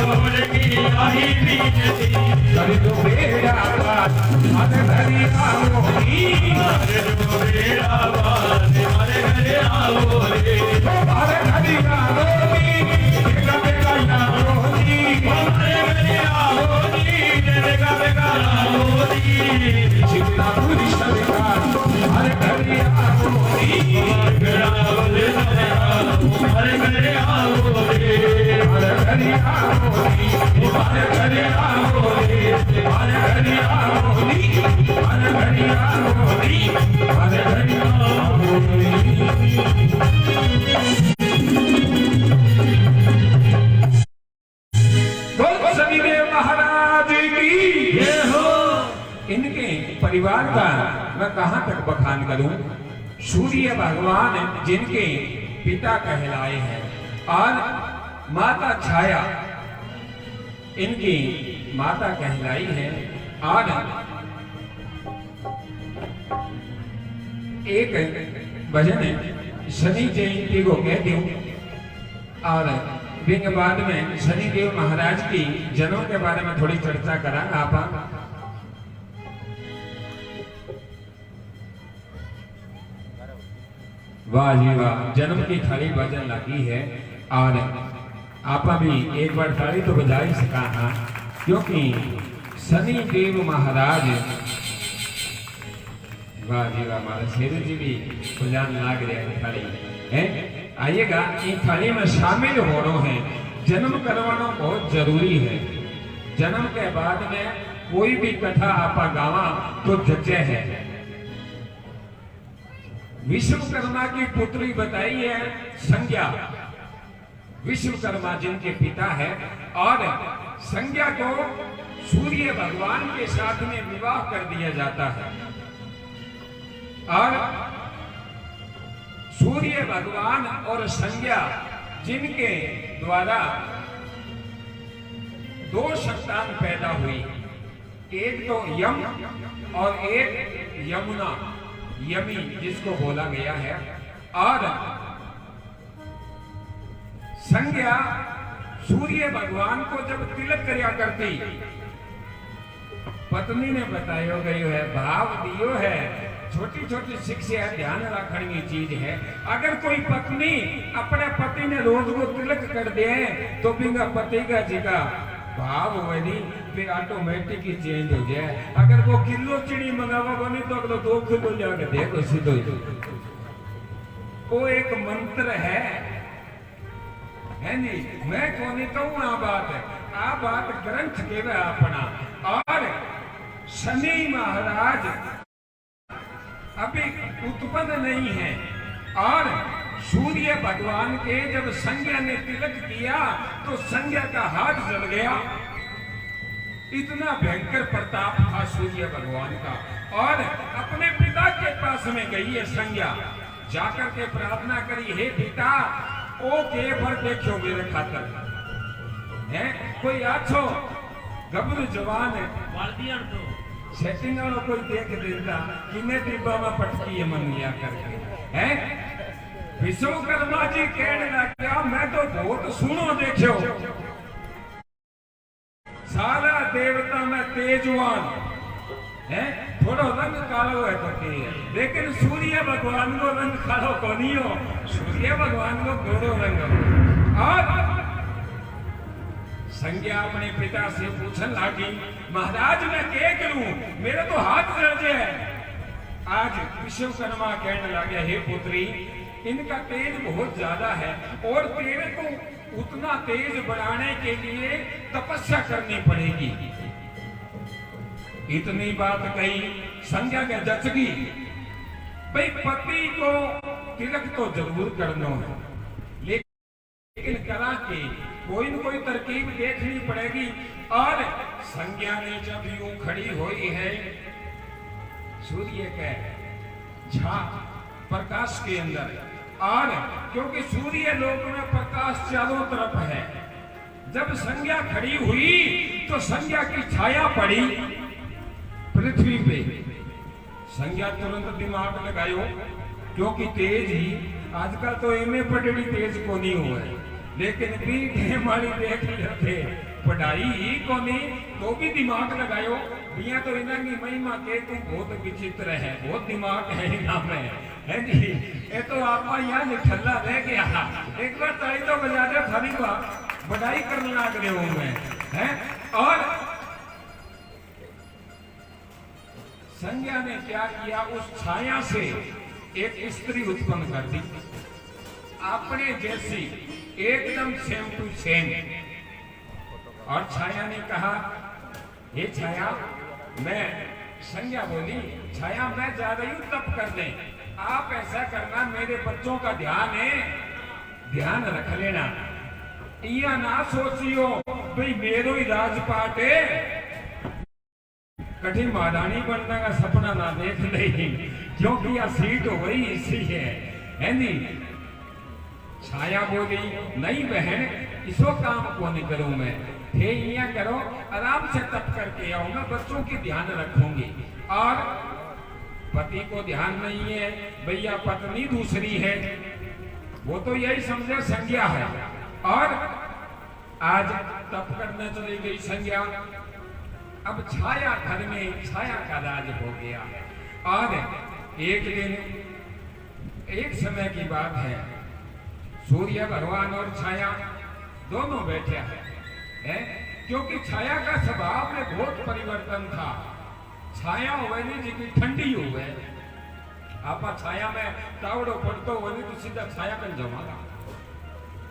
जोर की आही बीजती कर दो बेड़ा पार हर घड़ी आओ कर दो बेड़ा पार हमारे घर आओ रे हर घड़ी आओ बेगा बेगा आओ हमारे घर आओ बेगा बेगा आओ चिंता पूरी सरकार हर घड़ी आओ हमारे घर आओ रे हर घड़ी आओ हर घड़ी आओ हर घड़ी आओ हर घड़ी आओ हर घड़ी महाराज की ये हो इनके परिवार का मैं कहां तक बखान करूं। सूर्य भगवान जिनके पिता कहलाए हैं और माता छाया इनकी माता कहलाई है और एक भजन शनि जयंती को कहती हूं और बिंग बाद में शनिदेव महाराज की जन्म के बारे में थोड़ी चर्चा करा आप। वाह जी वाह, जन्म की थाली बजन लगी है और आप भी एक बार ताली तो बजा ही सका था क्योंकि शनि देव महाराज वाह जी वाह, हमारे शेर जी भी बजान लाग रहे हैं थाली है। आइएगा, इन थाली में शामिल हो रहे हैं। जन्म करवाना बहुत जरूरी है। जन्म के बाद में कोई भी कथा आपा गावा तो जचे है। विश्वकर्मा की पुत्री बताई है संज्ञा, विश्वकर्मा जिनके पिता है और संज्ञा को सूर्य भगवान के साथ में विवाह कर दिया जाता है और सूर्य भगवान और संज्ञा जिनके द्वारा दो संतान पैदा हुई, एक तो यम और एक यमुना, यमी जिसको बोला गया है। और संज्ञा सूर्य भगवान को जब तिलक करया करती, पत्नी ने बताया गई है, भाव दियो है, छोटी छोटी शिक्षा ध्यान रखने की चीज है। अगर कोई पत्नी अपने पति ने रोज को तिलक कर दे तो बिना पति का जी का भाव हुए नहीं फिर ऑटोमेटिक ही चेंज हो जाए। अगर वो किलो चिड़ी मंगावा बनी तो अगलो 2 किलो जाके देखो सीधो ही। वो एक मंत्र है नहीं, मैं कौन कहूँ आ बात है, आ बात ग्रंथ के वे अपना। और शनि महाराज अभी उत्पन्न नहीं है और सूर्य भगवान के जब संज्ञा ने तिलक किया तो संज्ञा का हाथ जल गया। इतना भयंकर प्रताप था सूर्य भगवान का। और अपने पिता के पास में गई है संज्ञा, जाकर के प्रार्थना करी, हे पिता ओ के पर देखो मेरे खातर है कोई आछो गबरू जवान है तो सेटिंग वालों कोई देख देता किन्ने डिब्बा में पटकी है मन लिया करके है। विश्वकर्मा जी कहने लगा, मैं तो बहुत सुनो देखो, सारा देवता में तेजवान है, थोड़ा रंग कालो है तो है, लेकिन सूर्य भगवान को रंग कालो को नहीं हो, सूर्य भगवान को गोरो रंग हो। और संज्ञा अपने पिता से पूछने लगी, महाराज मैं क्या करूं, मेरे तो हाथ जल जाए। आज विश्वकर्मा कहने लगे, हे पुत्री इनका तेज बहुत ज्यादा है और तेरे को उतना तेज बढ़ाने के लिए तपस्या करनी पड़ेगी। इतनी बात कही, संज्ञा के जचगी, भाई पति को तिलक तो जरूर करना है, लेकिन करा के कोई न कोई तरकीब देखनी पड़ेगी। और संज्ञा ने जब यूं खड़ी हुई है सूर्य के प्रकाश के अंदर, और क्योंकि सूर्य लोक में प्रकाश चारों तरफ है, जब संज्ञा खड़ी हुई तो संज्ञा की छाया पड़ी पृथ्वी पे। संज्ञा तुरंत दिमाग लगायो, क्योंकि तेज ही आजकल तो एमे पटड़ी तेज को नहीं हुआ है, लेकिन भी हमारी देख लेते बढ़ाई ही कोनी तो भी दिमाग लगायो बिया तो इन्हें की महिमा के तू बहुत विचित्र है, बहुत दिमाग है इन्हें में है जी। ये तो आपका यहाँ निठल्ला रह गया, एक बार ताली तो बजा दे थारी बढ़ाई करने लग रहे हूँ मैं है। और संज्ञा ने क्या किया, उस छाया से एक स्त्री उत्पन्न कर दी अपने जैसी एकदम सेम टू सेम। और छाया ने कहा, हे छाया, मैं संज्ञा बोली, छाया मैं जा रही हूं तप करने, आप ऐसा करना मेरे बच्चों का ध्यान रख लेना, या ना सोचियो भाई मेरो ही राजपाट है, कठी महारानी बनने का सपना ना देख नहीं, क्योंकि यह सीट हो गई इसी है नी। छाया बोली, नहीं बहन इसो काम को नहीं करूं मैं, हे यहाँ करो आराम से तप करके आऊंगा, बच्चों की ध्यान रखूंगी। और पति को ध्यान नहीं है भैया, पत्नी दूसरी है, वो तो यही समझे संज्ञा है। और आज तप करने चली गई संज्ञा, अब छाया घर में छाया का राज हो गया। और एक दिन एक समय की बात है, सूर्य भगवान और छाया दोनों बैठे हैं, क्योंकि छाया का स्वभाव में बहुत परिवर्तन था। छाया हुए नहीं जितनी ठंडी हुए, आप छाया में तावड़ो पड़तो हुए नहीं तो सीधा छाया बन जाऊंगा,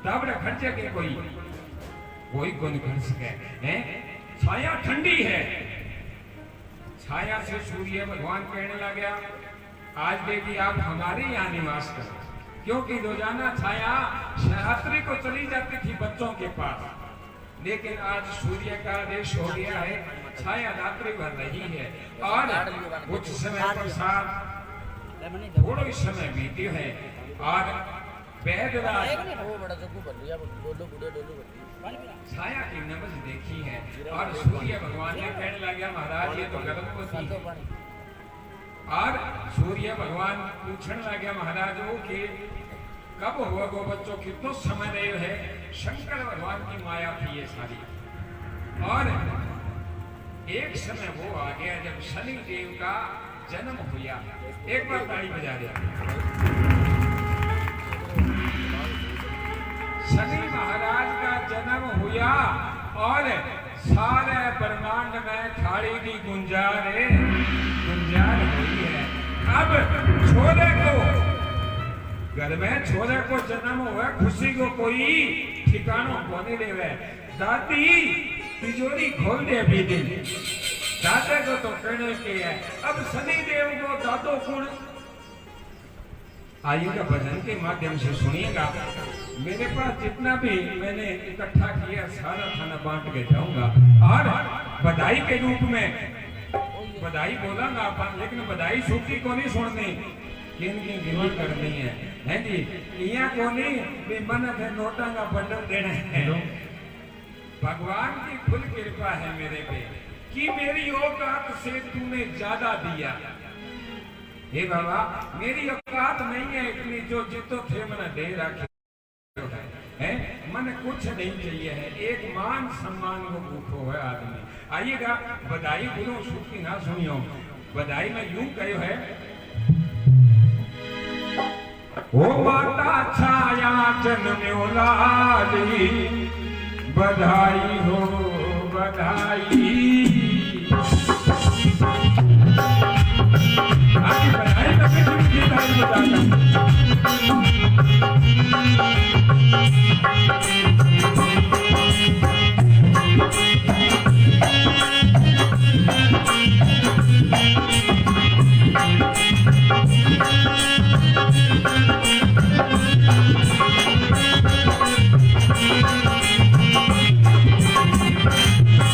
तावड़े खर्चे के कोई को नहीं खर्च सके। छाया ठंडी है, छाया से सूर्य भगवान कहने लगा, आज देखिए आप हमारे यहाँ निवास करो, क्योंकि रोजाना छाया शहयात्री को चली जाती थी बच्चों के पास, लेकिन आज सूर्य का आदेश हो गया है, छाया रात्रि भर रही है। और कुछ समय पश्चात थोड़ा ही समय बीती है और वैदराज छाया की नबज देखी है और सूर्य भगवान ने कहने लगा, महाराज ये तो गर्भवती है। और सूर्य भगवान पूछने लगे महाराज वो कि कब हुआ गो बच्चों, कितना समय रहे है। शंकर भगवान की माया थी ये सारी। और एक समय वो आ गया जब शनि देव का जन्म हुआ। एक बार ताली बजा दिया। शनि महाराज का जन्म हुआ और सारे ब्रह्मांड में खाड़ी की गुंजार हुई है। अब छोरे को घर में छोरे को जन्म हुआ, खुशी को कोई ठिकाना को नहीं देवे। दादी तिजोरी खोल दे अभी दिन, दादा को तो कहने के है। अब शनि देव को दादो गुण आइएगा, भजन के माध्यम से सुनिएगा। मेरे पास जितना भी मैंने इकट्ठा किया सारा खाना बांट के जाऊंगा। और बधाई के रूप में बधाई बोलांगा अपन, लेकिन बधाई सूखी को नहीं सुननी, किन की गिनती करनी है जी। यहाँ को नहीं मन थे नोटा का बंडल देना है। भगवान की फुल कृपा है मेरे पे कि मेरी औकात से तूने ज्यादा दिया। हे बाबा मेरी औकात नहीं है इतनी, जो जितो थे मैंने दे रखे है, मन कुछ नहीं चाहिए है। एक मान सम्मान को भूखो है आदमी। आइएगा बधाई बोलो, सूखी ना सुनियो। बधाई में यूं कहो है, ओ माता छाया जन्म्यो लाली, बधाई हो बधाई। आपकी बधाई कभी सुनती नहीं बताता।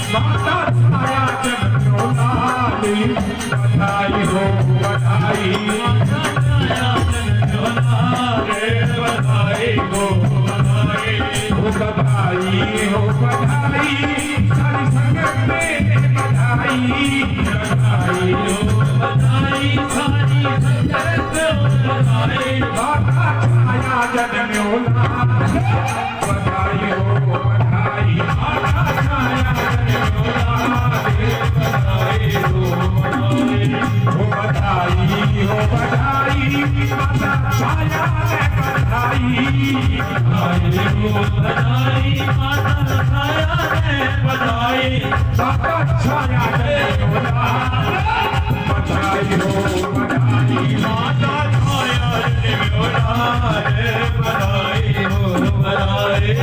माता छाया जन्म्यो लाली, बधाई हो बधाई। बधाई हो बधाई, बधाई हो बधाई। सारी संगत में बधाई, बधाई हो बधाई। सारी संगत बधाई। माता छाया जन्म्यो लाली, बधाई हो बधाई। माता छाया माता छाया बधाई हो बधाई माता छाया बधाई हो बधाई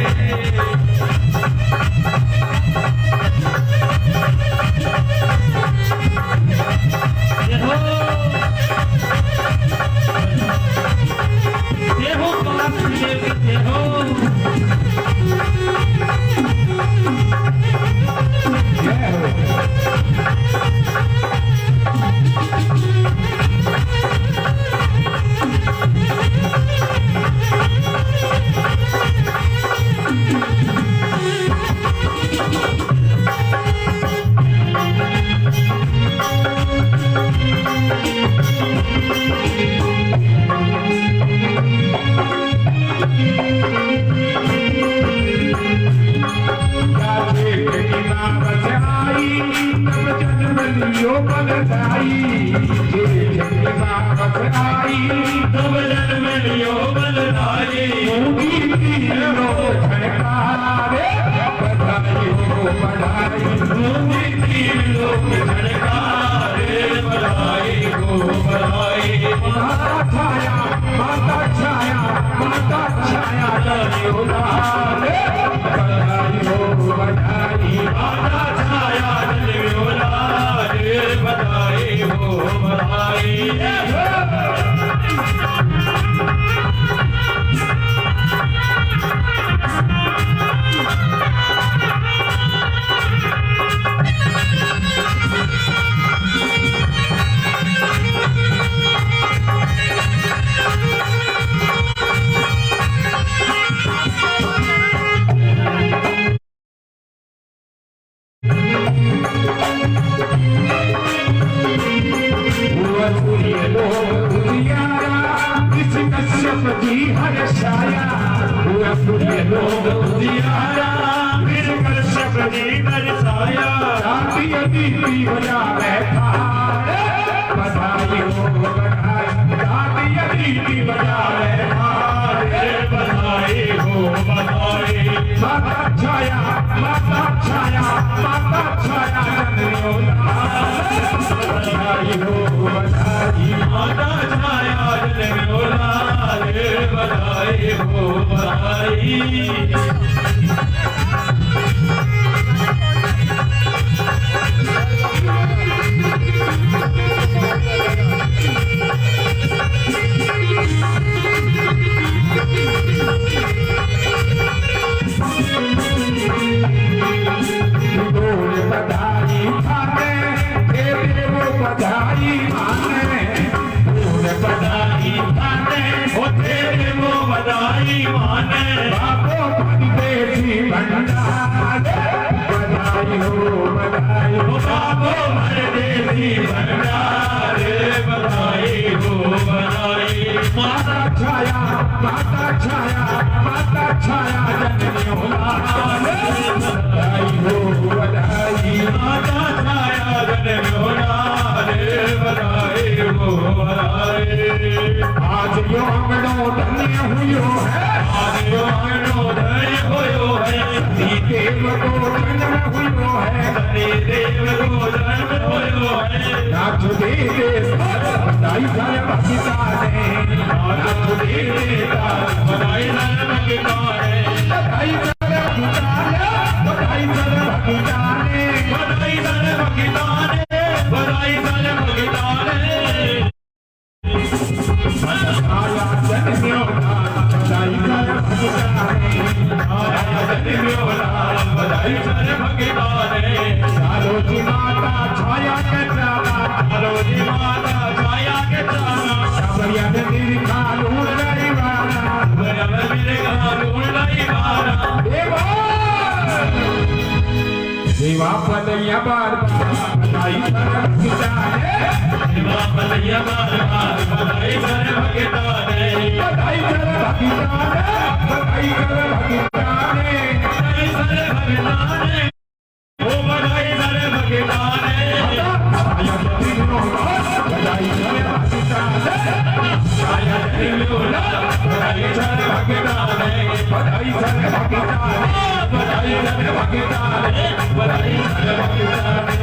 बधाई बधाई सर भगता रे बधाई सर भगता रे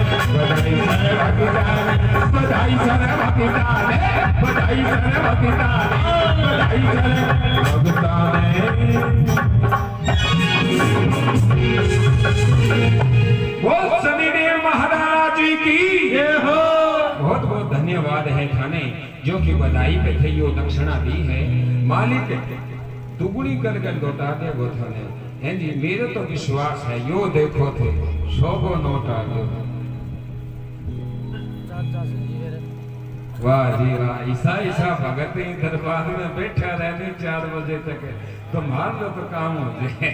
बधाई सर भगता रे बधाई सर भगता रे बधाई सर भगता रे बोल शनिदेव महाराज की जय हो। बहुत बहुत धन्यवाद है थाने जो कि बधाई पे थे यो दक्षिणा दी है मालिक दुगुनी कर लौटा दे वो थाने हैं जी। मेरे तो विश्वास है यो देखो थे 100 को नोट आ गयो। वाह जी वाह ईसा ईसा भगत दरबार में बैठा रहने 4 बजे तक तो मान लो तो काम हो जाए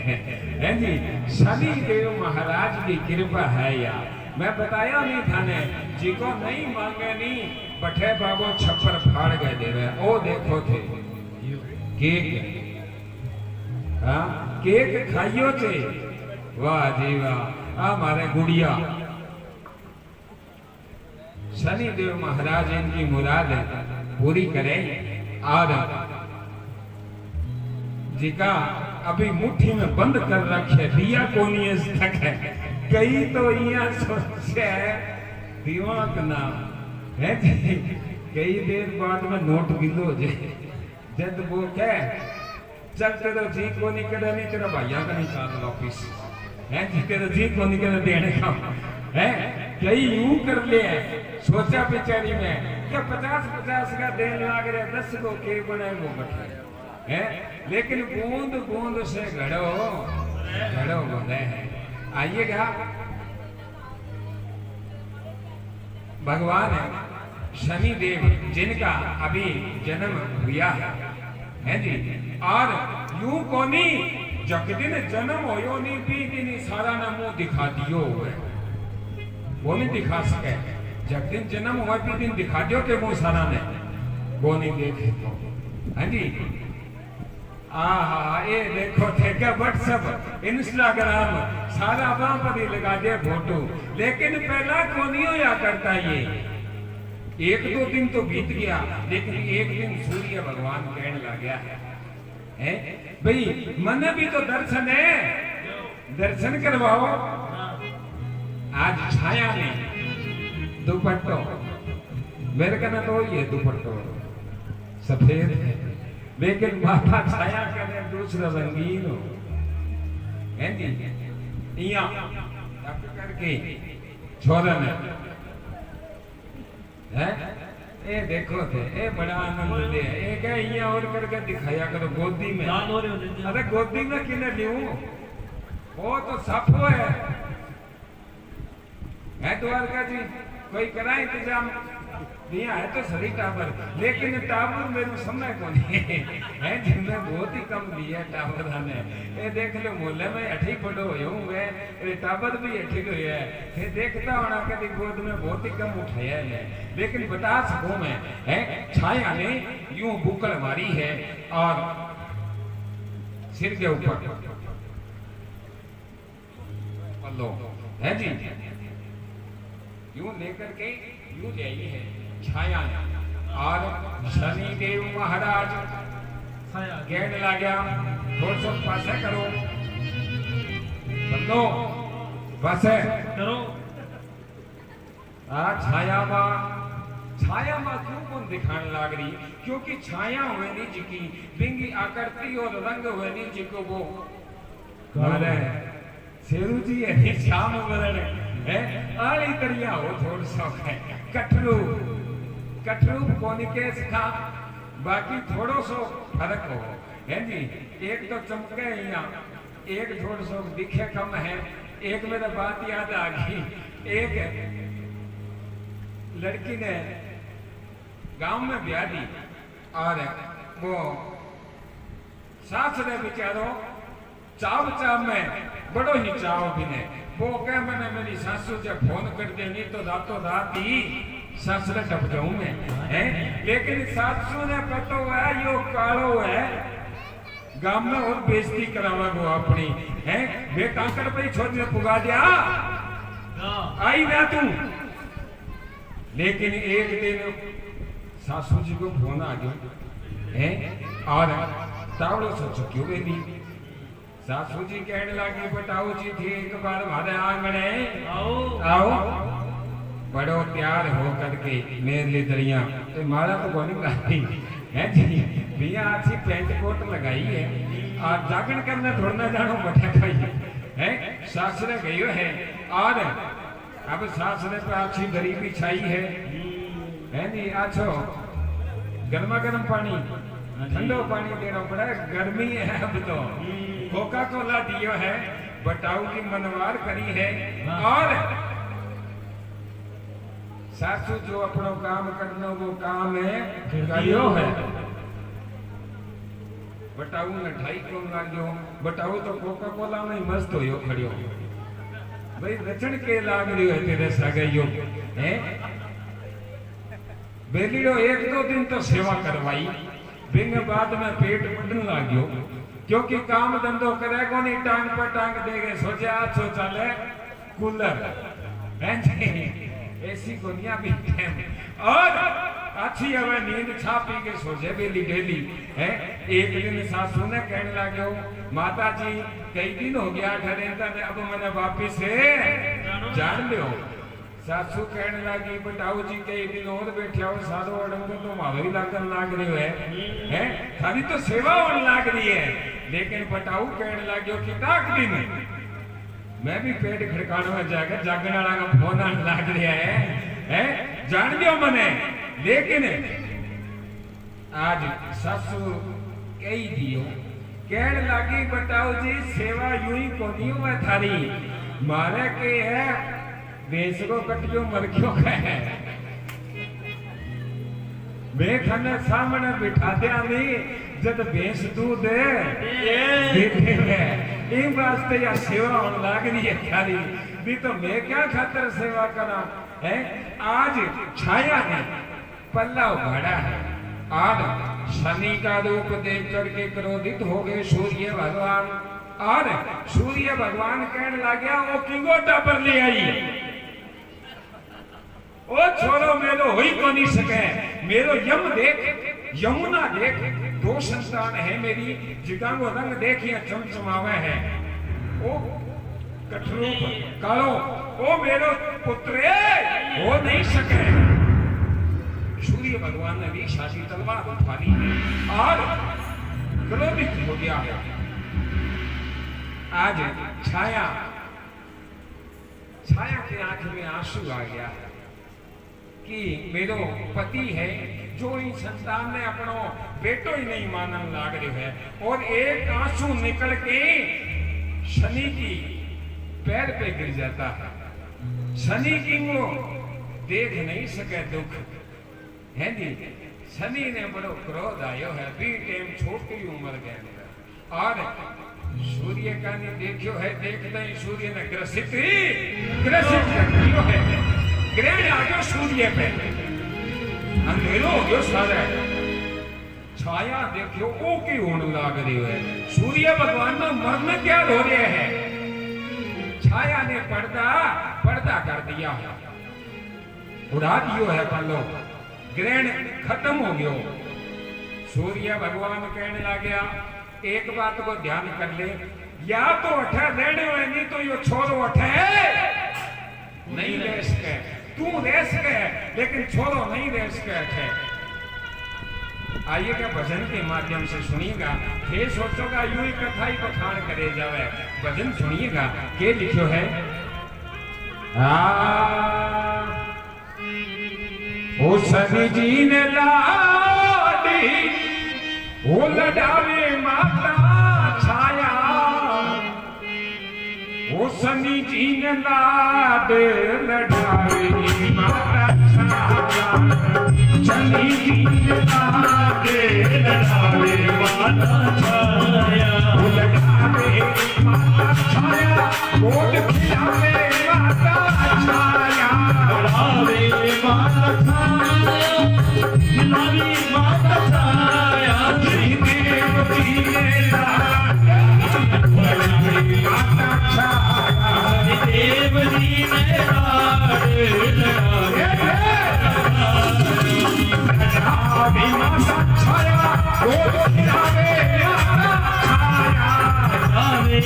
हैं जी। शनि देव महाराज की कृपा है यार। मैं बताया नहीं थाने जी को नहीं मांगे नहीं बठे बाबो छप्पर फाड़ गए दे रहे ओ देखो थे केक हाँ केक खाइयो थे। वाह जी वाह आ मारे गुड़िया शनि देव महाराज इनकी मुराद पूरी करे। और जिका अभी मुट्ठी में बंद कर रखे दिया कोनी तक है कई तो यहाँ सोचे दिमाग ना है कई देर बाद में नोट गिलो जे जब वो कह चल तेरा जी को नहीं करे नहीं तेरा भैया का नहीं चाल ऑफिस है जी तेरा जी को नहीं करे देने का है कई यूं कर ले सोचा बेचारी में क्या 50-50 का देन लाग रहे 10 को के बने वो बैठे है लेकिन बूंद बूंद से घड़ो बने हैं। आइएगा भगवान शनि देव जिनका अभी जन्म हुआ है जी। और यूं कोनी जब दिन जन्म होयो नहीं भी दिन सारा ना मुंह दिखा दियो हुए वो नहीं दिखा सके। जब दिन जन्म हुआ भी दिन दिखा दियो के मुंह सारा ने वो नहीं देखे है जी। आहा ये देखो थे क्या व्हाट्सएप इंस्टाग्राम सारा वहां पर ही लगा दे फोटो लेकिन पहला कौन ही होया करता ये 1-2 दिन तो बीत गया लेकिन एक दिन सूर्य भगवान कहने लग गया है भाई मन भी तो दर्शन है दर्शन करवाओ। आज छाया ने दुपट्टो मेरे कहना तो ये दुपट्टो सफेद है लेकिन माथा छाया करे दूसरा रंगीन हो है जी। करके छोरन है ए देखो थे ए बड़ा आनंद ले ए क्या यहाँ और करके दिखाया करो गोदी में। अरे गोदी में किने लियूं वो तो सफो है द्वारका जी कोई करा इंतजाम दिया है तो सही टावर लेकिन टावर मेरे समय को नहीं है जिनमें बहुत ही कम दिया टावर ने ये देख लो मोहल्ले में अठी पड़ो हुए टावर भी अठी गई है ये देखता होना कभी गोद में बहुत ही कम उठाया है लेकिन बता सकूं मैं है छाया ने यूं बुकड़ मारी है और सिर के ऊपर पल्लो है जी यूं लेकर के यूं ले आई है छाया और शनि देव महाराज कहने लगा थोड़ा सा पासे करो बंदो पासे करो। छाया माँ क्यों कौन दिखाने लग रही क्योंकि छाया हुए नहीं जिकी बिंगी आकृति और रंग हुए नहीं जिको वो शेरू जी है श्याम वरण है आली करिया हो थोड़ा सा है कठरू कोनी केस का बाकी थोड़ो सो फर्क हो है जी। एक तो चमके यहाँ एक थोड़ा सो दिखे कम है। एक मेरा बात याद आ गई एक लड़की ने गांव में ब्याह दी और वो सास ने बेचारो चाव में बड़ो ही चाव भी ने वो कह मैंने मेरी सासू जब फोन कर देनी तो रातों रात ही ससुर टप जाऊं मैं है लेकिन सासू ने पता हुआ यो कालो है गांव में और बेइज्जती करावा वो अपनी है वे कांकड़ पे छोड़ दे पुगा दिया आई ना तू। लेकिन एक दिन सासू जी को फोन आ गया है और तावड़ो सोचो क्यों बेबी सासू जी कहने लगी बटाऊ जी थी एक बार हमारे आंगने आओ आओ बड़ो तैयार हो करके मेरे लिए दरिया तो मारा तो कौन लगाई है जी भैया अच्छी पेंट कोट लगाई है और जागरण करना थोड़ा जानो बटा खाई है सासरे गई है और अब सासरे पे अच्छी दरी बिछाई है नहीं अच्छो गर्मा गर्म पानी ठंडो पानी देना पड़ा गर्मी है अब तो कोका कोला दियो है बटाऊ की मनवार करी है और सासू जो अपनो काम करना वो काम है करियो है बटाऊ ने ढाई को लाग्यो बटाऊ तो कोका कोला में मस्त होयो खड़ियो भाई रचन के लाग रही है तेरे सगाइयो है बेलीड़ो एक दो दिन तो सेवा करवाई बिंग बाद में पेट बढ़ने लाग्यो क्योंकि काम धंधो करेगो नहीं टांग पर टांग देगे सोचे अच्छो चले कूलर ऐसी दुनिया भी और अच्छी हमें नींद छापी के सोचे बेली डेली है एक दिन सासू ने कहने लगे माता जी कई दिन हो गया ठहरे अब मैंने वापिस जान लो सासू कहने लगी बटाऊ जी कई दिन और बैठे हो सारो अड़ंग तो मारो ही लागन लाग रही है खाली तो सेवा होने लाग रही है लेकिन बटाऊ कहने लगे कितना दिन मैं भी पेट खड़काने में जाकर जागने वाला का फोन आने लाग रहा है जान दियो मने लेकिन आज सासू कही दियो कहने लगी बटाऊ जी सेवा यूं ही कोनी मैं थारी मारे के है देश को कटियो मरखियो है मैं खाने सामने बिठा दिया नहीं जब भैंस दूध देते हैं इन वास्ते या सेवा होने लग रही है खाली भी तो मैं क्या खातर सेवा करा है आज छाया ने पल्ला उघाड़ा है आज शनि का रूप देख करके क्रोधित हो गए सूर्य भगवान और सूर्य भगवान कहने लगे वो किंगो टापर ले आई ओ छोरो मेरो होई को नहीं सके मेरो यम देख यमुना देख दो संतान है मेरी जिगांगो रंग देखिए चमचमावे है ओ कठरूप कालो ओ मेरो पुत्र हो नहीं सके सूर्य भगवान ने भी शादी तलवार उठा ली और क्रोधित हो गया है आज छाया के आंख में आंसू आ गया कि मेरो पति है जो इन संतान ने अपनो बेटो ही नहीं मानन लाग रहे है और एक आंसू निकल के शनि की पैर पे गिर जाता है शनि की वो देख नहीं सके दुख है जी शनि ने बड़ो क्रोध आयो है बी टाइम छोटी उम्र गए और सूर्य का ने देखियो है देखते ही सूर्य ने ग्रसित कर दियो है ग्रहण आ गयो सूर्य पे अंधेरो हो गयो सारा छाया देखियो ओ की होने लाग रही है सूर्य भगवान ने मरने क्या हो रहे हैं छाया ने पर्दा कर दिया उड़ा दियो है पल्लो ग्रहण खत्म हो गयो सूर्य भगवान कहने लगा एक बात को ध्यान कर ले या तो अठे रहने हुए नहीं तो यो छोरो अठे नहीं रह सके तू रह सके लेकिन छोरो नहीं रह सके अठे आइएगा भजन के माध्यम से सुनिएगा ये सोचोगा यूं ही कथा ही बखान करे जावे भजन सुनिएगा के लिखो है ओ सनी जी ने लाडी ओ लडावे माता छाया ओ सनी जी ने लाड लडावे माता छाया सनी जी ने लाड लडावे माता छाया ओ लडावे माता छाया ओ खिलावे माता छाया लडावे माता छाया खिलावे माता छाया जी देव जी ने लाड लडावे माता छाया देव जी ने लाड लडावे माता छाया ओ खिलावे माता छाया लडावे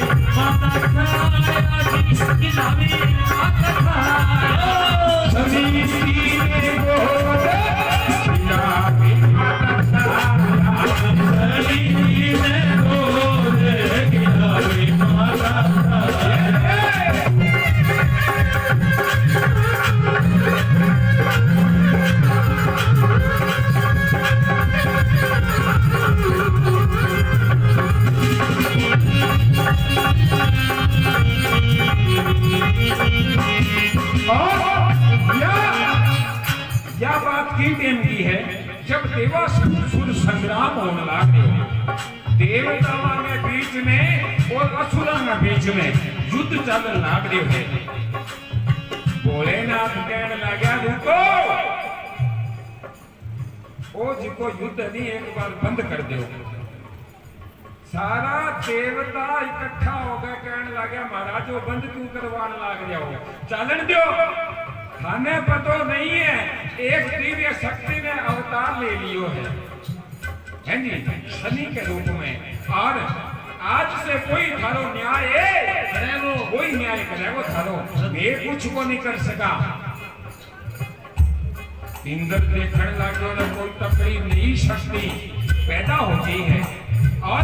या बात की टेम की है जब देवासुर संग्राम होने लगे, देवताओं के बीच में और असुरों के बीच में युद्ध चल लग रहे है। भोलेनाथ कहने लगा रुको, ओ जिको युद्ध नहीं एक बार बंद कर दो। सारा देवता इकट्ठा हो गए, कहने लगे महाराज वो बंद क्यों करवाने लग जाओ, चलन दो। हमें पता नहीं है एक दिव्य शक्ति ने अवतार ले लियो है जी शनि के रूप में, और आज से कोई थारो न्याय करेगो, कोई न्याय करेगो थारो, मैं कुछ को नहीं कर सका। इंद्र देखने लगे ना कोई तकड़ी नई शक्ति पैदा होती है और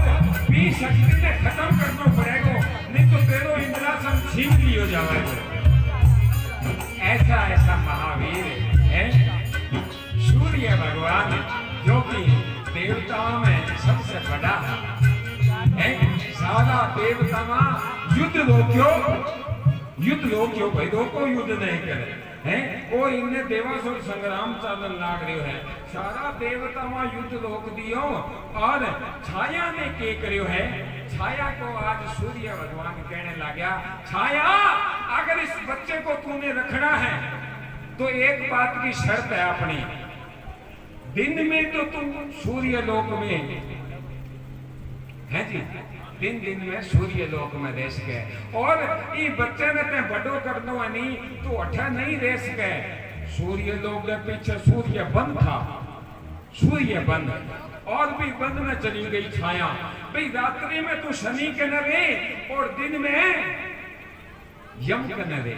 भी शक्ति ने खत्म करना पड़ेगा, नहीं तो तेरो इंद्रासन छीन लियो जाएगा। ऐसा ऐसा महावीर है सूर्य भगवान जो कि देवताओं में सबसे बड़ा है। सारा देवता युद्ध रोक्यो भाई रोको युद्ध नहीं करे है, और इन्हें देवासुर संग्राम चलन लाग रहे है। सारा देवता युद्ध रोक दियो और छाया ने के करियो है। छाया को आज सूर्य भगवान कहने लगा, छाया अगर इस बच्चे को तूने रखना है तो एक बात की शर्त है अपनी, दिन में तो तुम सूर्य लोक में है जी, दिन में सूर्य लोक में रह सके, और ये बच्चे ने ते बड़ो करनो है नहीं तो अठा नहीं रह सके। सूर्य लोक के पीछे सूर्य बन था, सूर्य बन और भी बंद में चली गई छाया। भाई रात्रि में तू शनि के न रहे और दिन में यम के न रहे।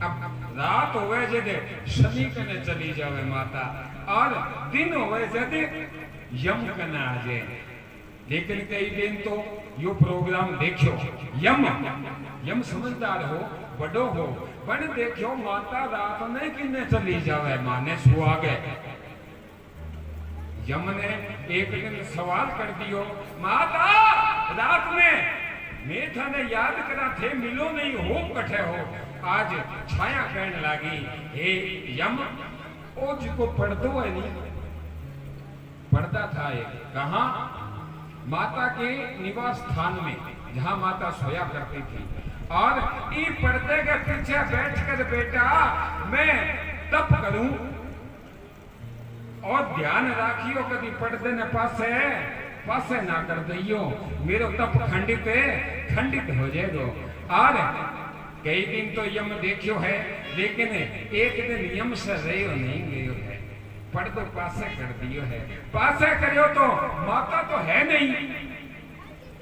अब रात होवे जदे शनि के न चली जावे माता, और दिन होवे जदे यम के न आ जाए। लेकिन कई दिन तो यो प्रोग्राम देखियो, यम समझदार हो, बड़ो हो, बन देखियो माता रात में किन्ने चली जावे, माने सुआ गए। यम ने एक दिन सवाल कर दियो, माता रात में मैं थाने याद करा थे मिलो नहीं हो कठे हो। आज छाया कहने लगी, हे यम ओ जिको पर्दो है नहीं, पर्दा था एक कहा माता के निवास स्थान में जहां माता सोया करती थी, और ई पर्दे के पीछे बैठकर बेटा मैं तप करूं और ध्यान राखियो कभी पर्दे ने पासे ना कर दियो, मेरो तप खंडित हो जाएगो। और कई दिन तो यम देखियो है, लेकिन एक दिन यम से रहो नहीं गयो है, पर्दो पासे कर दियो है। पासे करियो तो माता तो है नहीं।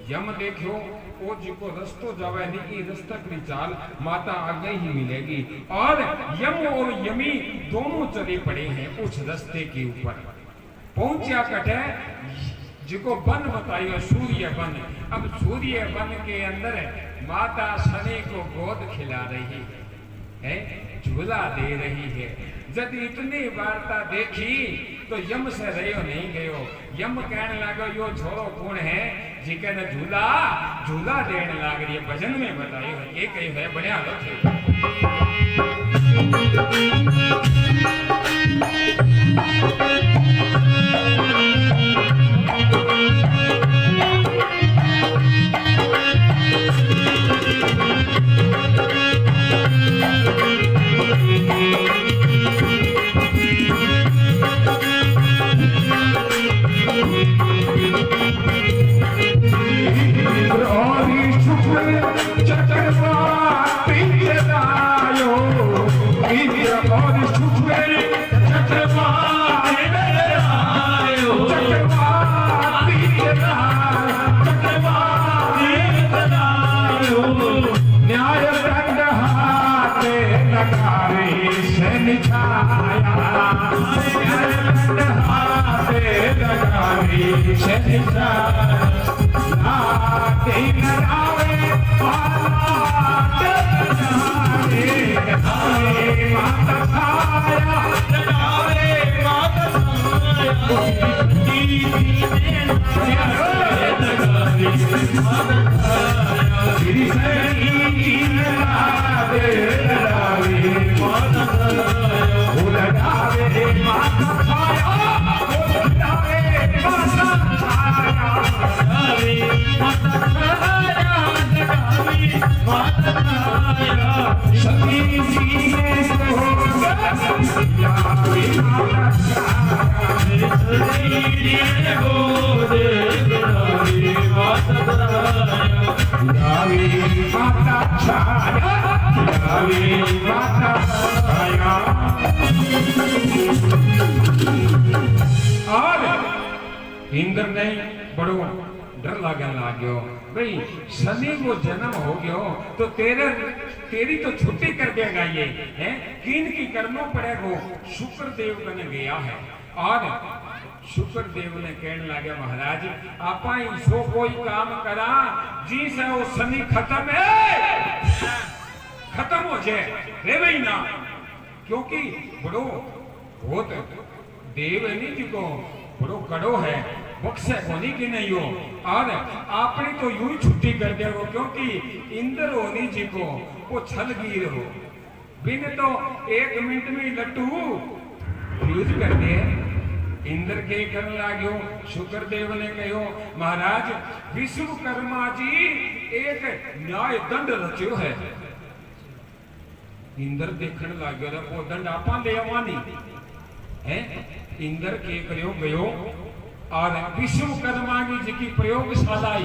यम देखियो ओ जिको रस्तो जावे नहीं, रास्ता की चाल माता आगे ही मिलेगी। और यम और यमी दोनों चले पड़े हैं उस रास्ते के ऊपर। पहुंचा कटे जिको बन बताइयो सूर्य बन। अब सूर्य बन के अंदर माता शनि को गोद खिला रही है, झूला दे रही है। जब इतनी वार्ता देखी तो यम से रहो नहीं गयो। यम कहने लगा यो छोरो कौन है जिके ने झूला देने लाग रही है। भजन में बताइयो ये कही है बढ़िया लो चक्रवाती जलायो लगावे शनि छाया हाथे लगावे शनि छाया लाते लगावे माता छाया लगावे माता इंद्र ने बड़ो डर लगन लाग्यो भाई शनि को जन्म हो गयो तो तेरी तो छुट्टी कर देगा ये है किन की करनो पड़ेगो शुक्र देव कन गया है और शुक्र देव ने कहने लगे महाराज आपा सो कोई काम करा जी से वो शनि खत्म है खत्म हो जाए रे भाई ना क्योंकि बड़ो बहुत देव नहीं जी को बड़ो कड़ो है बक्से होनी की नहीं हो और आपने तो यूं ही छुट्टी कर दिया हो क्योंकि इंद्र होनी जी को वो छलगीर हो बिन तो 1 मिनट में लट्टू फ्यूज कर दे इंद्र के करने लागो शुक्र देव ने कहो महाराज विश्वकर्मा जी एक न्याय दंड रचो है इंद्र देखने लागो वो दंड आपा ले आवानी है इंद्र के करो गयो और विश्वकर्मा की जी प्रयोगशाला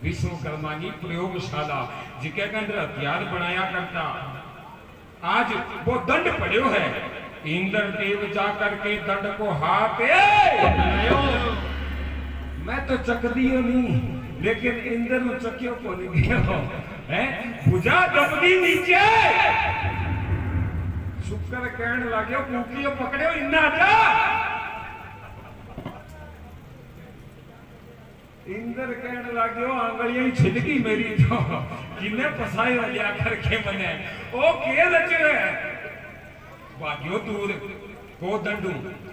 विश्वकर्मा की प्रयोगशाला जिके अंदर हथियार बनाया करता आज वो दंड पड़ो है इंद्र देव जाकर के दंड को हाथ मैं तो चक दियो नहीं लेकिन इंद्र में चक्यों को नहीं गया है भुजा दबदी नीचे शुक्र कहने लगे कुकियो पकड़ो इन्ना जा इंद्र कहने लगे आंगलियां छिलकी मेरी तो किन्ने फसाई लिया करके मने ओ के लचे है भाग्यो दूर को दंडू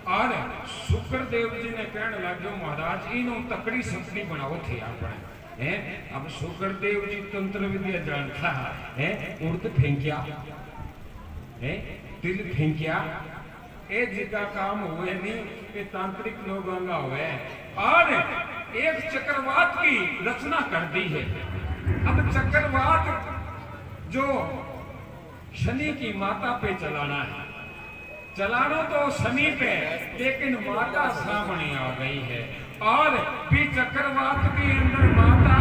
और शुक्र देव जी ने कहने लगे महाराज इनो तकड़ी शक्ति बनाओ थे अपने हैं अब शुक्र देव जी तंत्र विद्या जानता है उड़द फेंकिया है तिल फेंकिया ए जिका काम हुए नहीं ये तांत्रिक लोगों का हुए और एक चक्रवात की रचना कर दी है अब चक्रवात जो शनि की माता पे चलाना है चलाना तो शनि पे लेकिन माता सामने आ गई है और भी चक्रवात के अंदर माता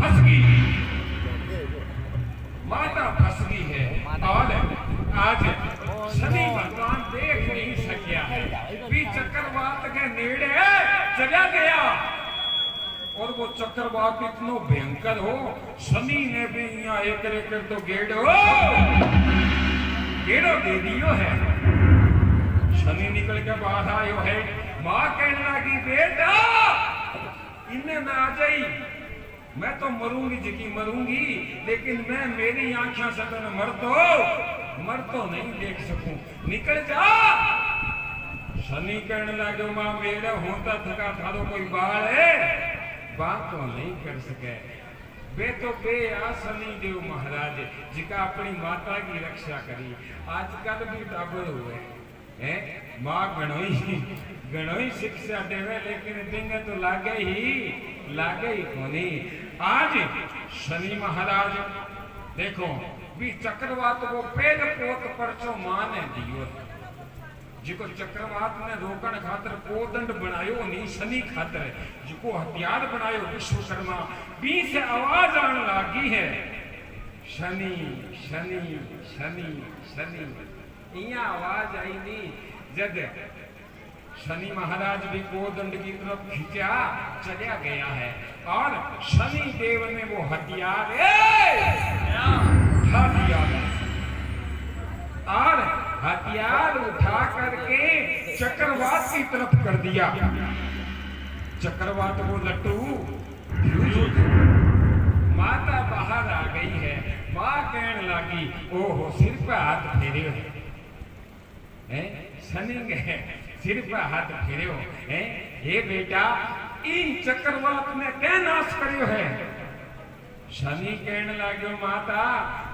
फंस गई माता फंस गई है और आज शनि भगवान देख नहीं सकिया है भी चक्रवात के नेड़े चला गया और वो चक्रवात इतना भयंकर हो शनि ने भी यहाँ एक तो गेड़ो दे दियो है शनि निकल के बाहर आयो है माँ कहने लगी बेटा इन्हें ना आ जाई मैं तो मरूंगी जिकी मरूंगी लेकिन मैं मेरी आंखें से मर तो नहीं देख सकूं निकल जा शनि कहने लगे माँ मेरा होता थका थारो कोई बाल है बात तो नहीं कर सके बे तो बे आ शनि देव महाराज जिका अपनी माता की रक्षा करी आजकल भी टाबर हुए हैं माँ गणोई शिक्षा देवे लेकिन देंगे तो लागे ही कोनी आज शनि महाराज देखो भी चक्रवात को पेड़ पोत परचो माने दियो जिको चक्रवात ने रोकण खातर कोदंड बनायो नहीं शनि खातर जिको हथियार बनायो विश्वकर्मा बी से आवाज आने लगी है शनि शनि शनि शनि इया आवाज आई नहीं जब शनि महाराज भी कोदंड की तरफ खींचा चला गया है और शनि देव ने वो हथियार उठा दिया की तरफ कर दिया। चक्रवात वो लट्टू माता बाहर आ गई है। मां कहने लगी, ओहो सिर पे हाथ फेरे हैं, शनि है सिर पे हाथ फेरे हैं, हे बेटा इन चक्रवात ने क्या नाश करियो है। शनि कहने लगे, माता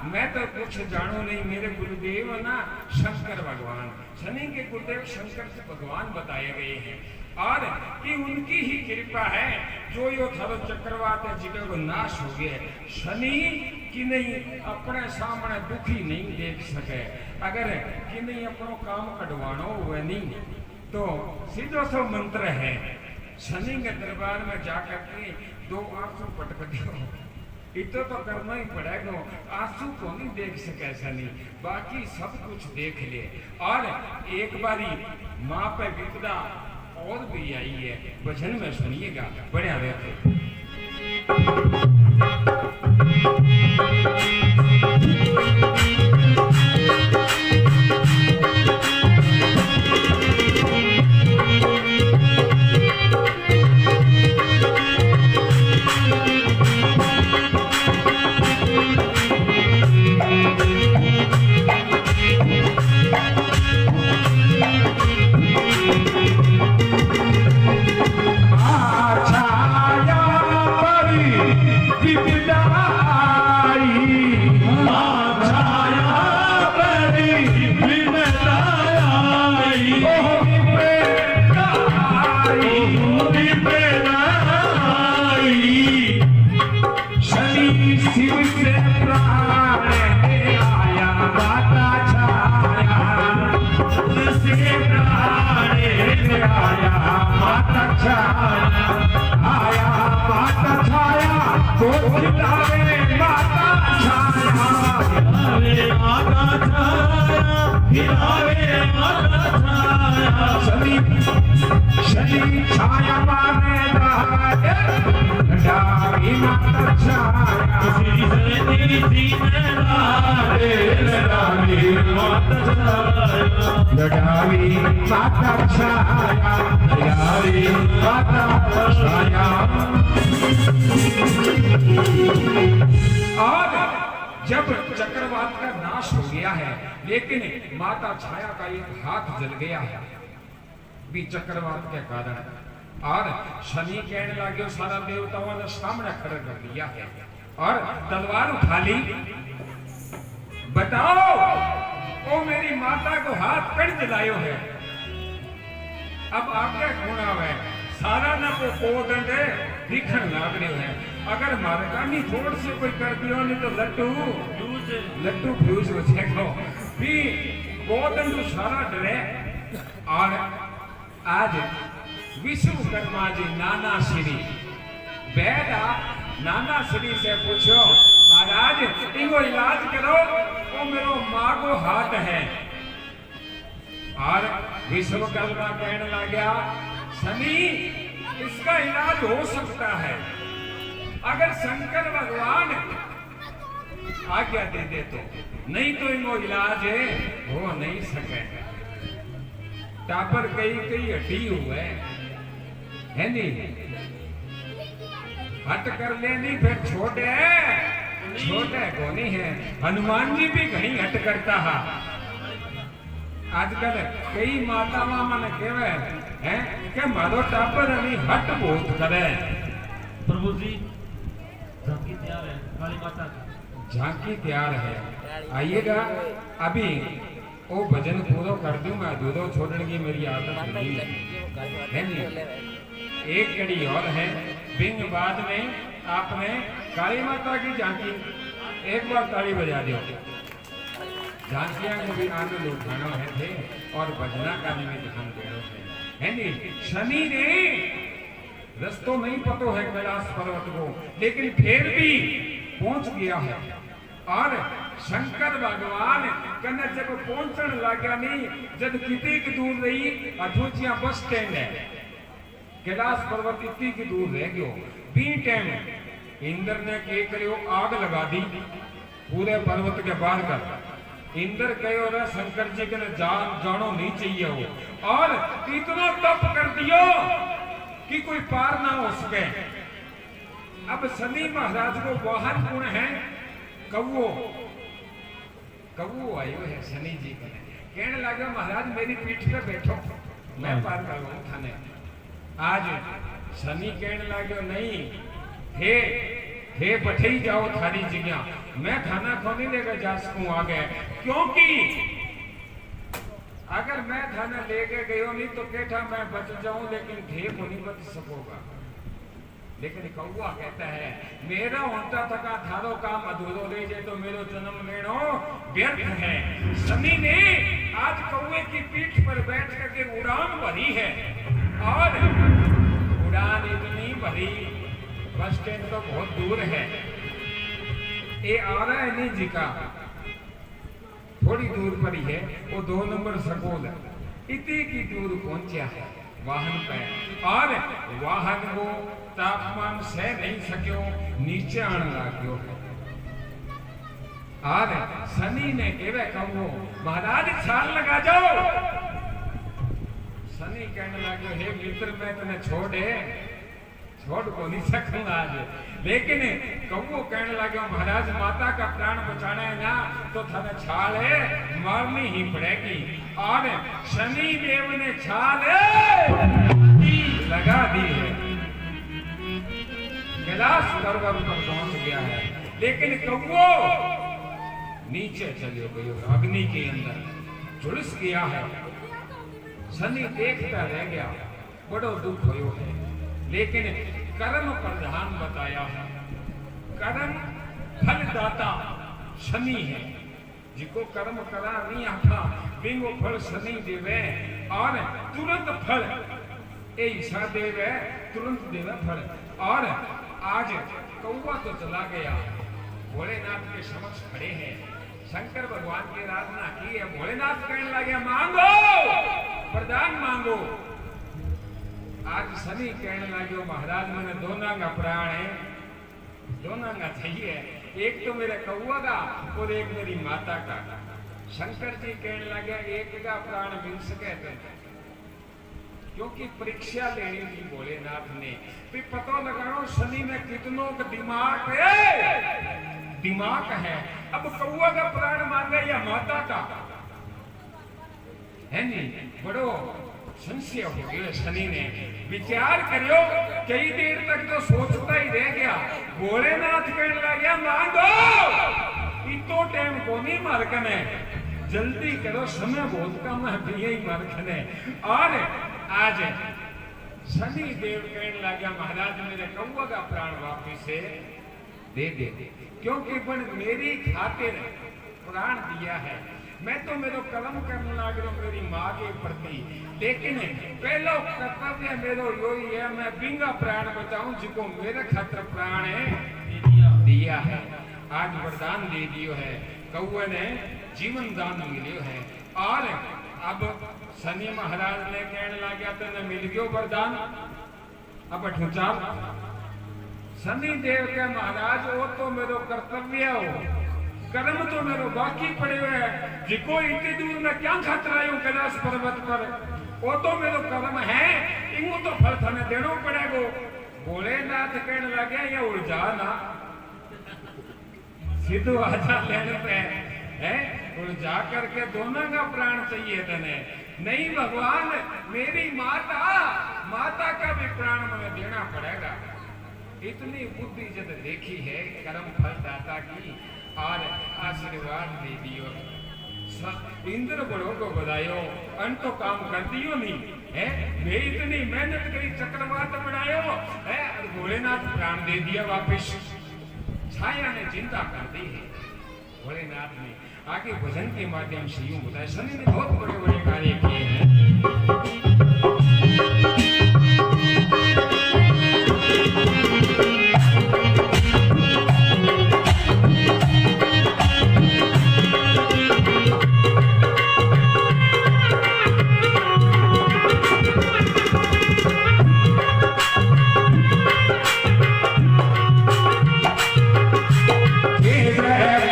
मैं तो कुछ जानो नहीं, मेरे गुरुदेव ना शंकर भगवान, शनि के गुरुदेव शंकर से भगवान बताए गए हैं और कि उनकी ही कृपा है जो यो थारो चक्रवात है जिसका को नाश हो गया। शनि कि नहीं अपने सामने दुखी नहीं देख सके, अगर कि नहीं अपनो काम कटवानो हुए नहीं तो सीधो सो मंत्र है, शनि के दरबार में जाकर के 2 आंसू पटक दो, इतो तो करना ही पड़ेगा। आंसू को नहीं देख सके शनि, बाकी सब कुछ देख ले। और एक बारी माँ पे विपदा और भी आई है, भजन में सुनिएगा, बढ़िया रहते। शनि छाया माने डाली माता छाया, डाली माता छाया, डाली माता छाया। और जब चक्रवात का नाश हो गया है, लेकिन माता छाया का एक हाथ जल गया है भी चक्रवात के कारण, और शनि कहने लगे सारा देवताओं ने सामने खड़ा कर दिया है और तलवार उठा ली। बताओ ओ मेरी माता को हाथ कट जलायो है, अब आगे होना है सारा ना को कोदंड दिखण लाग रहे हैं। अगर मारकानी थोड़ से कोई कर दियो नहीं तो लट्टू फ्यूज हो जाएगा भी कोदंड सारा डरे। और आज विश्वकर्मा जी नाना श्री बेटा नाना श्री से पूछो, महाराज इनको इलाज करो, वो मेरो मागो हाथ है। और विश्वकर्मा कहने लगा, शनि इसका इलाज हो सकता है अगर शंकर भगवान आज्ञा दे दे तो, नहीं तो इनको इलाज हो नहीं सके। टापर कई हड्डी हुए है नहीं, हट कर लेनी फिर छोटे कोनी है। हनुमान जी भी कहीं हट करता है। आजकल कई माता मन कहवे हैं कि मारो टापर अभी हट बहुत करे। प्रभु जी झांकी तैयार है, काली माता की झांकी तैयार है, आइएगा। अभी वो भजन पूरा कर दूंगा, दूधो छोड़ने की मेरी आदत नहीं है नहीं। एक कड़ी और है, बिंग बाद में आपने काली माता की झांकी एक बार ताली बजा दो। झांकियां को भी आनंद उठाना है थे और भजना का निमित्त हम देना है नहीं। शनि ने रस्तों नहीं पतो है कैलाश पर्वत को, लेकिन फिर भी पहुंच गया है। और शंकर भगवान कने जब पहुंचने लगा नहीं, जब कितनी दूर रही अठूचिया बस स्टैंड है, कैलाश पर्वत इतनी की दूर रह गयो। बी टाइम इंद्र ने के करियो आग लगा दी पूरे पर्वत के बाहर कर। इंद्र कहो रे शंकर जी के जानो नहीं चाहिए हो और इतना तप कर दियो कि कोई पार ना हो सके। अब शनि महाराज को वाहन गुण है कौओ। कौओ आयो है शनि जी के कहने लगे महाराज मेरी पीठ पे बैठो मैं पार करूं थाने। आज शनि कहने लगे नहीं हे बैठे ही जाओ थारी जगह मैं थाना को नहीं लेकर जा सकूं आगे, क्योंकि अगर मैं थाना लेके गयो नहीं तो केठा मैं बच जाऊं लेकिन थे को नहीं बच सकोगा। लेकिन कौआ कहता है मेरा होता थका थारो काम अधूरो ले जाए तो मेरो जन्म लेनो व्यर्थ है। शनि ने आज कौए की पीठ पर बैठ करके उड़ान भरी है और उड़ान इतनी भरी बस स्टैंड तो बहुत दूर है। ये आ रहा है नहीं जी का थोड़ी दूर पर ही है वो 2 नंबर स्कूल इतनी की दूर पहुंचा है वाहन पे और वाहन को तापमान सह नहीं सक्यो नीचे आने लाग्यो है। और शनि ने केवे कहो महाराज छाल लगा जाओ। शनि कहने लगे हे मित्र मैं तने छोड़ को नहीं सकूंगा आज, लेकिन कौओ कहने लगे महाराज माता का प्राण बचाना है ना तो थाने छाल है मारनी ही पड़ेगी। और शनि देव ने छाल लगा दी है कैलाश पर्वत पर पहुंच गया है, लेकिन कौओ नीचे चले गयो अग्नि के अंदर झुलस गया है। शनि देखता रह गया बड़ो दुख भयो है, लेकिन कर्म प्रधान बताया है। कर्म फलदाता शनि है, जिको कर्म करा नहीं आता बिंगो फल शनि देवे और तुरंत फल ऐसा देवे तुरंत देवे फल। और आज कौवा तो चला गया भोलेनाथ के समक्ष खड़े हैं, शंकर भगवान की आराधना की है। भोलेनाथ कहने लगे मांगो वरदान मांगो। आज शनि कहने लगे महाराज मैंने दोनों का प्राण है, दोनों का चाहिए, एक तो मेरे कौआ का और एक मेरी माता का। शंकर जी कहने लगे एक का प्राण मिल सके तो, क्योंकि परीक्षा लेनी थी भोलेनाथ ने भी पता लगाओ शनि में कितनों का दिमाग है। अब कौआ का प्राण मांगे या माता का है नहीं, बड़ो संशय हो गया। शनि ने विचार करियो कई देर तक तो सोचता ही रह गया। भोलेनाथ कहने लगे मांगो इतो टाइम को नहीं मारकने, जल्दी करो समय बहुत कम है भी यही मारकने। और आज शनि देव कहने लगा महाराज मेरे कौआ का प्राण वापिस से दे दे, क्योंकि पण मेरी खातिर प्राण दिया है। मैं तो मेरो कर्म करने लग रहा मेरी माँ के प्रति, लेकिन पहला कर्तव्य मेरो यही है मैं बिंगा प्राण बचाऊं जिको मेरे खातिर प्राण है दिया है। आज वरदान दे दियो है, कौए ने जीवन दान मिलियो है। और अब शनि महाराज ने कहने लगा तेने मिल गयो वरदान, अब ठुचा शनि देव के महाराज वो तो मेरो कर्तव्य हो, कर्म तो मेरो बाकी पड़े हुए है, जिको इतनी दूर में क्या खातर आयो कैलाश पर्वत पर, वो तो मेरो कर्म है, इनको तो फल थाने देना पड़ेगा। भोलेनाथ कहने लगे ये उलझा ना सीधो आजा लेने पे है, उलझा करके दोनों का प्राण चाहिए तने। नहीं भगवान मेरी माता का भी प्राण मुझे देना पड़ेगा। इतनी बुद्धि जब देखी है कर्म फल दाता की और आशीर्वाद दे दियो। इंद्र बड़ों को बधायो अन तो काम कर दियो नहीं है, वे इतनी मेहनत करी चक्रवात बनायो है, भोलेनाथ प्राण दे दिया वापिस। छाया ने चिंता कर दी है भोलेनाथ ने। आगे भजन के माध्यम से यूं बताया शनि ने बहुत बड़े बड़े कार्य किए हैं।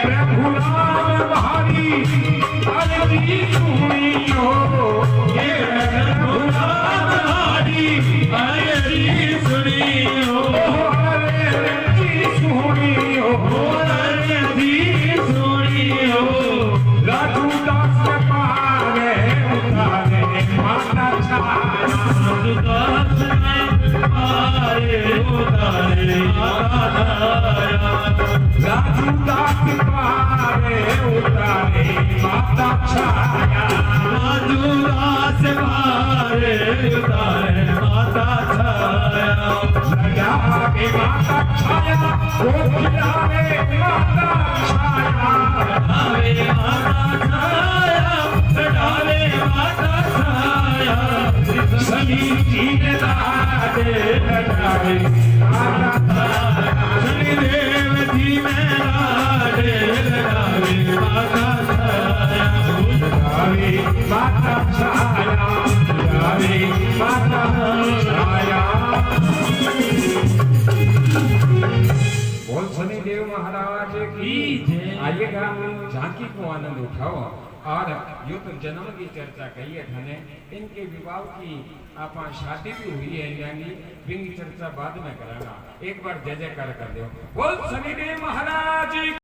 प्रभु नाम भारी उतारे माता छाया राजू दास पारे उतारे माता छाया राजू दास पारे उतारे माता छाया लड़ावे माता छाया वो खिलावे माता छाया लड़ावे माता छाया लड़ावे माता छाया सभी जीव लाडे लड़ावे माता छाया शनिदेव जी में लाडे लड़ावे माता छाया लड़ावे माता छाया लड़ावे माता छाया बोल शनिदेव महाराज की जय। आइएगा झांकी को आनंद उठाओ और यो तो जन्म की चर्चा कही है थाने इनके विवाह की आपा शादी भी हुई है यानी बिंग चर्चा बाद में कराना एक बार जय जयकार कर दो बोल शनिदेव महाराज